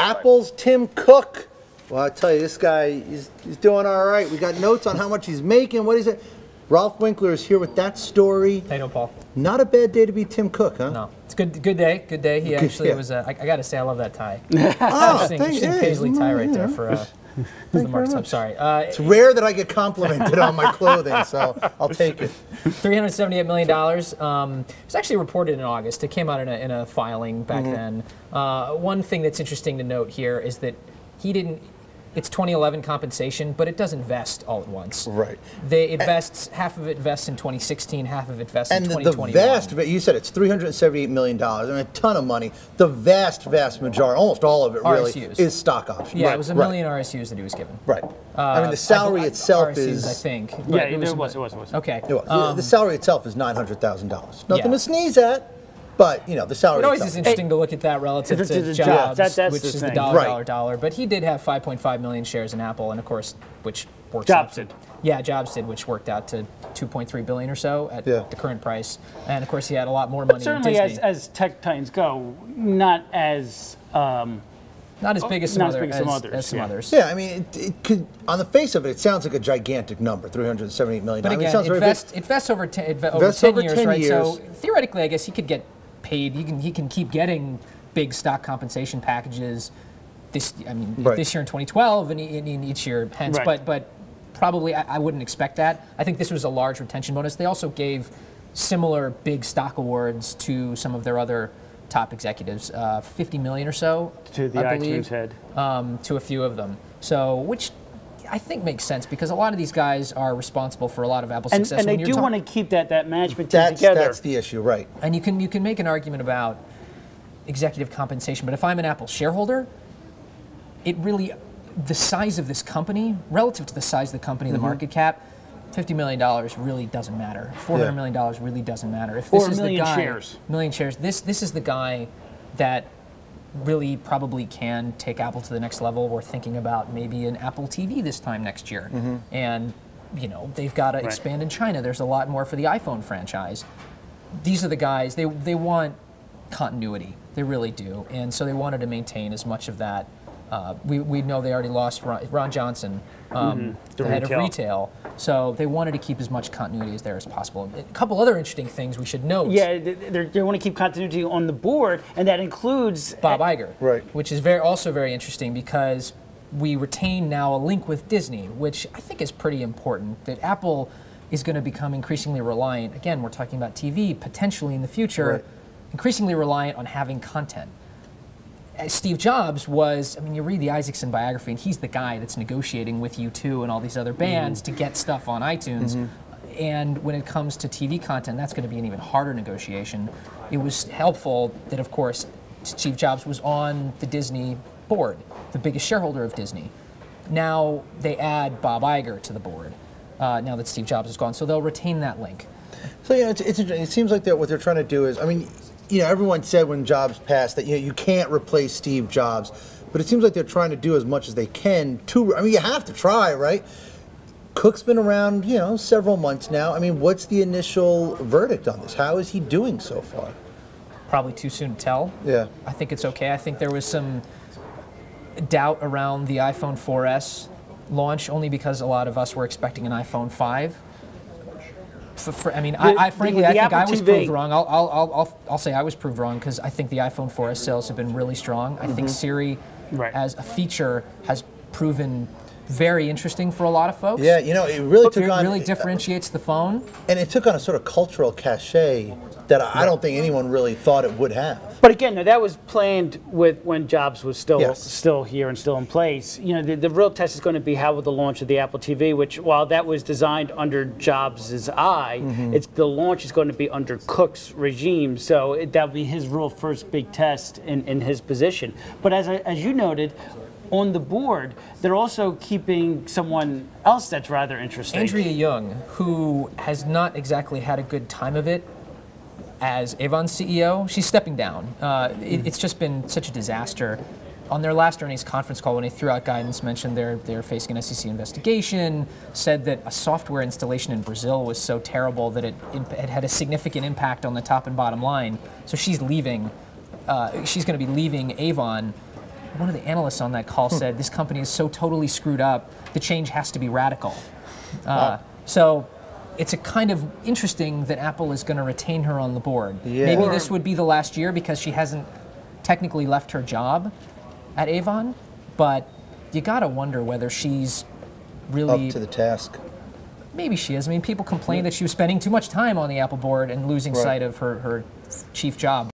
Apple's Tim Cook. Well, I tell you, this guy, he's doing all right. We got notes on how much he's making. What is it? Rolfe Winkler is here with that story. Hey, no, Paul. Not a bad day to be Tim Cook, huh? No, it's good. Good day. Good day. He actually was. I got to say, I love that tie. Interesting paisley tie right there for the marks. I'm sorry. It's rare that I get complimented on my clothing, so I'll take it. $378 million. It was actually reported in August. It came out in a filing back then. One thing that's interesting to note here is that he didn't. It's 2011 compensation, but it doesn't vest all at once. Right. Half of it vests in 2016, half of it vests in 2021. And the vast, you said it's $378 million. I mean, a ton of money. The vast majority, almost all of it really, is stock options. Yeah, it was a million RSUs that he was given. Right. I mean, the salary itself RSUs, is... I think. Yeah, it was. Okay. The salary itself is $900,000. Nothing to sneeze at. But, you know, the salary It always is interesting to look at that relative to Jobs, which is the dollar. But he did have 5.5 million shares in Apple, and of course, which works out to... Yeah, Jobs did, which worked out to $2.3 billion or so at the current price. And, of course, he had a lot more money in Disney. Certainly, as tech titans go, not as... not as big as some others. Yeah, I mean, it could, on the face of it, it sounds like a gigantic number, $378 million. But again, it vests over 10 years, right? So theoretically, I guess he could get paid. He can keep getting big stock compensation packages. This year in 2012 and in each year hence. But probably I wouldn't expect that. I think this was a large retention bonus. They also gave similar big stock awards to some of their other top executives, 50 million or so, to the iTunes head, to a few of them. So, which I think makes sense because a lot of these guys are responsible for a lot of Apple's success. And they do want to keep that management team together. That's the issue, right? And you can make an argument about executive compensation, but if I'm an Apple shareholder, it really, the size of this company relative to the size of the company, the market cap, $50 million really doesn't matter. $400 million really doesn't matter. If this is the guy, million shares. This is the guy that really probably can take Apple to the next level. We're thinking about maybe an Apple TV this time next year, and you know they've got to expand in China. There's a lot more for the iPhone franchise. These are the guys. They want continuity. They really do, and so they wanted to maintain as much of that. We know they already lost Ron Johnson, the head of retail, so they wanted to keep as much continuity as there as possible. A couple other interesting things we should note. Yeah, they want to keep continuity on the board, and that includes Bob Iger, which is also very interesting because we retain now a link with Disney, which I think is pretty important. That Apple is going to become increasingly reliant. Again, we're talking about TV potentially in the future, increasingly reliant on having content. Steve Jobs was, I mean, you read the Isaacson biography, and he's the guy that's negotiating with U2 and all these other bands to get stuff on iTunes. And when it comes to TV content, that's going to be an even harder negotiation. It was helpful that, of course, Steve Jobs was on the Disney board, the biggest shareholder of Disney. Now they add Bob Iger to the board, now that Steve Jobs is gone, so they'll retain that link. So yeah, it's interesting. It seems like what they're trying to do is, I mean, you know, everyone said when Jobs passed that you can't replace Steve Jobs, but it seems like they're trying to do as much as they can to. I mean, you have to try, right? Cook's been around, several months now. I mean, what's the initial verdict on this? How is he doing so far? Probably too soon to tell. Yeah. I think it's okay. I think there was some doubt around the iPhone 4S launch only because a lot of us were expecting an iPhone 5. I frankly think I was proved wrong. I'll say I was proved wrong because I think the iPhone 4S sales have been really strong. I think Siri, as a feature, has proven very interesting for a lot of folks. Yeah, it really differentiates the phone. And it took on a sort of cultural cachet that I don't think anyone really thought it would have. But again, that was planned with when Jobs was still here and still in place. The real test is going to be how will the launch of the Apple TV, which while that was designed under Jobs' eye, the launch is going to be under Cook's regime. So that'll be his real first big test in his position. But as you noted, on the board, they're also keeping someone else that's rather interesting. Andrea Young, who has not exactly had a good time of it as Avon's CEO. She's stepping down. It's just been such a disaster. On their last earnings conference call, when they threw out guidance, mentioned they're facing an SEC investigation, said that a software installation in Brazil was so terrible that it had a significant impact on the top and bottom line. So she's leaving. She's going to be leaving Avon. one of the analysts on that call said this company is so totally screwed up, the change has to be radical. So it's a kind of interesting that Apple is going to retain her on the board. Yeah. Maybe this would be the last year because she hasn't technically left her job at Avon, but you got to wonder whether she's really up to the task. Maybe she is. I mean, people complained that she was spending too much time on the Apple board and losing Right. sight of her chief job.